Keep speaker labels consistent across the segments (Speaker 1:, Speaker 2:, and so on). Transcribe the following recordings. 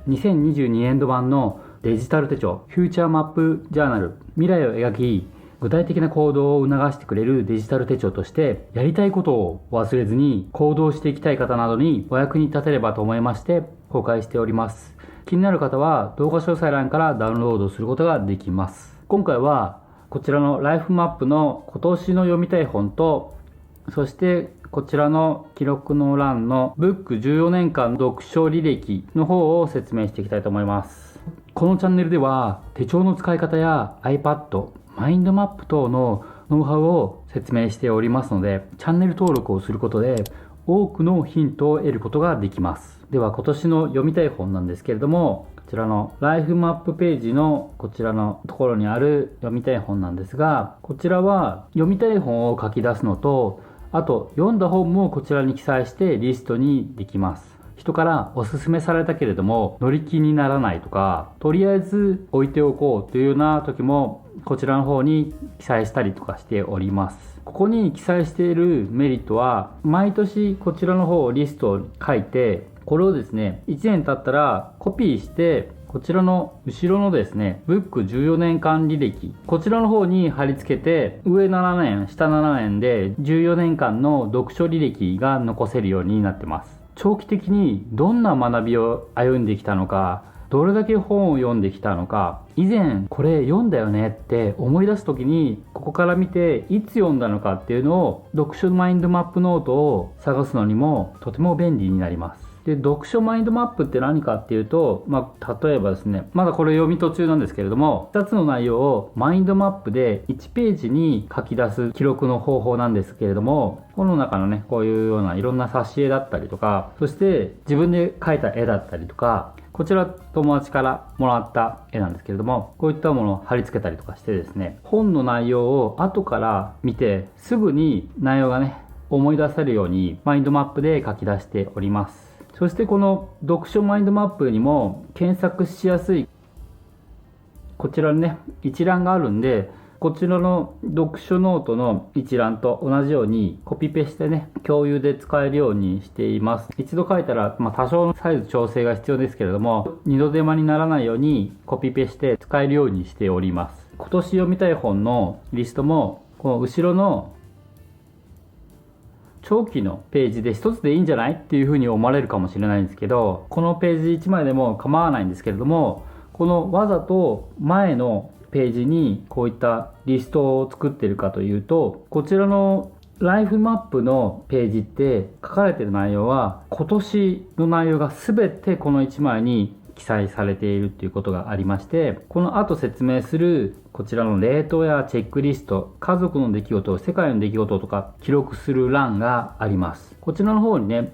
Speaker 1: 2022年度版のデジタル手帳フューチャーマップジャーナル、未来を描き具体的な行動を促してくれるデジタル手帳として、やりたいことを忘れずに行動していきたい方などにお役に立てればと思いまして公開しております。気になる方は動画詳細欄からダウンロードすることができます。今回はこちらのライフマップの今年の読みたい本と、そしてこちらの記録の欄のブック14年間読書履歴の方を説明していきたいと思います。このチャンネルでは手帳の使い方や iPad、マインドマップ等のノウハウを説明しておりますので、チャンネル登録をすることで多くのヒントを得ることができます。では今年の読みたい本なんですけれども、こちらのライフマップページのこちらのところにある読みたい本なんですが、こちらは読みたい本を書き出すのと、あと読んだ本もこちらに記載してリストにできます。人からおすすめされたけれども乗り気にならないとか、とりあえず置いておこうというような時もこちらの方に記載したりとかしております。ここに記載しているメリットは、毎年こちらの方をリストを書いて、これをですね1年経ったらコピーしてこちらの後ろのですねブック14年間履歴、こちらの方に貼り付けて、上7年下7年で14年間の読書履歴が残せるようになってます。長期的にどんな学びを歩んできたのか、どれだけ本を読んできたのか、以前これ読んだよねって思い出す時にここから見ていつ読んだのかっていうのを読書マインドマップノートを探すのにもとても便利になります。で、読書マインドマップって何かっていうと、例えばですね、まだこれ読み途中なんですけれども、2つの内容をマインドマップで1ページに書き出す記録の方法なんですけれども、この中のね、こういうようないろんな挿絵だったりとか、そして自分で描いた絵だったりとか、こちら友達からもらった絵なんですけれども、こういったものを貼り付けたりとかしてですね、本の内容を後から見てすぐに内容がね、思い出せるようにマインドマップで書き出しております。そしてこの読書マインドマップにも検索しやすいこちらにね一覧があるんで、こちらの読書ノートの一覧と同じようにコピペしてね共有で使えるようにしています。一度書いたら、多少のサイズ調整が必要ですけれども、二度手間にならないようにコピペして使えるようにしております。今年読みたい本のリストもこの後ろの長期のページで一つでいいんじゃないっていうふうに思われるかもしれないんですけど、このページ1枚でも構わないんですけれども、このわざと前のページにこういったリストを作ってるかというと、こちらのライフマップのページって書かれてる内容は今年の内容が全てこの1枚に記載されているということがありまして、この後説明するこちらのレートやチェックリスト、家族の出来事、世界の出来事とか記録する欄があります。こちらの方にね、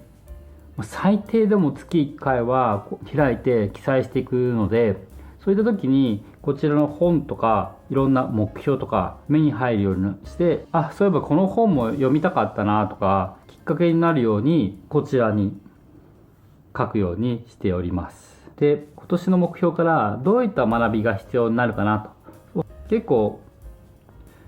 Speaker 1: 最低でも月1回は開いて記載していくので、そういった時にこちらの本とかいろんな目標とか目に入るようにして、そういえばこの本も読みたかったなとか、きっかけになるようにこちらに書くようにしております。で、今年の目標からどういった学びが必要になるかなと。結構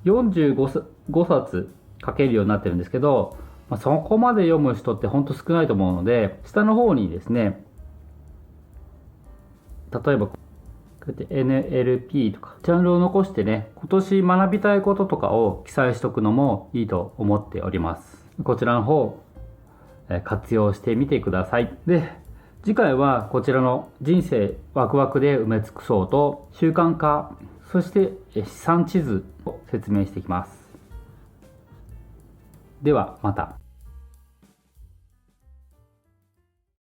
Speaker 1: 45冊書けるようになってるんですけど、そこまで読む人ってほんと少ないと思うので、下の方にですね、例えばこうやって NLP とかジャンルを残してね、今年学びたいこととかを記載しとくのもいいと思っております。こちらの方活用してみてください。で、次回はこちらの人生ワクワクで埋め尽くそうと習慣化、そして資産地図を説明していきます。ではまた。